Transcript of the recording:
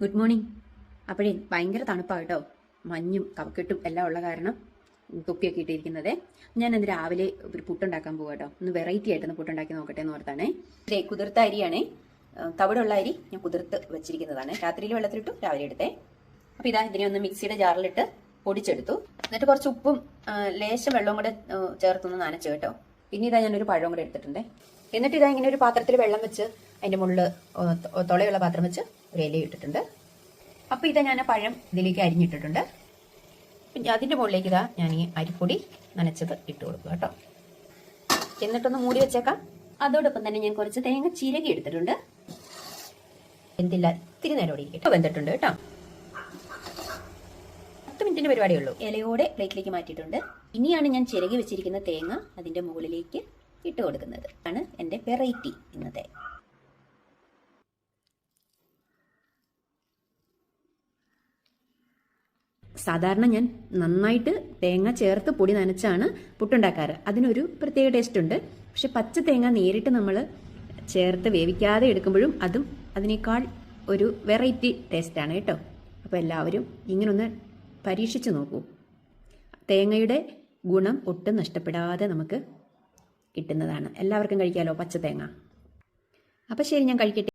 Good morning. അപ്പോഴേ ഭയങ്കര തണുപ്പാണ് കേട്ടോ. മഞ്ഞും കവക്കെട്ടും എല്ലാം ഉള്ള കാരണം തൊപ്പിയൊക്കെ ഇട്ടിരിക്കുന്നത്. ഞാൻ ഇന്ന് രാവിലെ ഒരു പുട്ടുണ്ടാക്കാൻ പോവാ കേട്ടോ. ഒന്ന് വെറൈറ്റി ആയിട്ടൊന്ന് പുട്ടുണ്ടാക്കി നോക്കട്ടെ എന്ന് ഓർത്താണേ. കുതിർത്ത അരിയാണേ, തവിടുള്ള അരി ഞാൻ കുതിർത്ത് വെച്ചിരിക്കുന്നതാണ്. രാത്രിയിൽ വെള്ളത്തിലിട്ടു, രാവിലെ എടുത്തേ. അപ്പോൾ ഇതാ ഇതിനെ ഒന്ന് മിക്സിയുടെ ജാറിലിട്ട് പൊടിച്ചെടുത്തു. എന്നിട്ട് കുറച്ച് ഉപ്പും ലേശം വെള്ളവും കൂടെ ചേർത്തൊന്ന് നനച്ചു കേട്ടോ. പിന്നെ ഇതാ ഞാനൊരു പഴവും കൂടെ എടുത്തിട്ടുണ്ട്. എന്നിട്ട് ഇതാ ഇങ്ങനെ ഒരു പാത്രത്തിൽ വെള്ളം വെച്ച് അതിൻ്റെ മുകളിൽ തുളയുള്ള പാത്രം വെച്ച് ഒരു ഇല ഇട്ടിട്ടുണ്ട്. അപ്പോൾ ഇതാ ഞാൻ പഴം ഇതിലേക്ക് അരിഞ്ഞിട്ടിട്ടുണ്ട്. പിന്നെ അതിൻ്റെ മുകളിലേക്ക് ഇതാ ഞാൻ ഈ അരിപ്പൊടി നനച്ചത് ഇട്ട് കൊടുക്കുക കേട്ടോ. എന്നിട്ടൊന്ന് മൂടി വെച്ചേക്കാം. അതോടൊപ്പം തന്നെ ഞാൻ കുറച്ച് തേങ്ങ ചിരകി എടുത്തിട്ടുണ്ട്. എന്തില്ല ഇത്തിരി നേരം ഓടി ഇരിക്കട്ടെ. വെന്തിട്ടുണ്ട് കേട്ടോ. 10 മിനിറ്റിന്റെ പരിപാടിയേ ഉള്ളൂ. ഇലയോടെ പ്ലേറ്റിലേക്ക് മാറ്റിയിട്ടുണ്ട്. ഇനിയാണ് ഞാൻ ചിരകി വെച്ചിരിക്കുന്ന തേങ്ങ അതിൻ്റെ മുകളിലേക്ക് ഇട്ട് കൊടുക്കുന്നത്. ആണ് എൻ്റെ വെറൈറ്റി ഇന്നത്തെ. സാധാരണ ഞാൻ നന്നായിട്ട് തേങ്ങ ചേർത്ത് പൊടി നനച്ചാണ് പുട്ടുണ്ടാക്കാറ്. അതിനൊരു പ്രത്യേക ടേസ്റ്റ് ഉണ്ട്. പക്ഷെ പച്ച തേങ്ങ നേരിട്ട് നമ്മൾ ചേർത്ത് വേവിക്കാതെ എടുക്കുമ്പോഴും അതും അതിനേക്കാൾ ഒരു വെറൈറ്റി ടേസ്റ്റാണ് കേട്ടോ. അപ്പോൾ എല്ലാവരും ഇങ്ങനൊന്ന് പരീക്ഷിച്ച് നോക്കൂ. തേങ്ങയുടെ ഗുണം ഒട്ടും നഷ്ടപ്പെടാതെ നമുക്ക് കിട്ടുന്നതാണ്. എല്ലാവർക്കും കഴിക്കാമല്ലോ പച്ച തേങ്ങ. അപ്പോൾ ശരി, ഞാൻ കഴിക്കട്ടെ.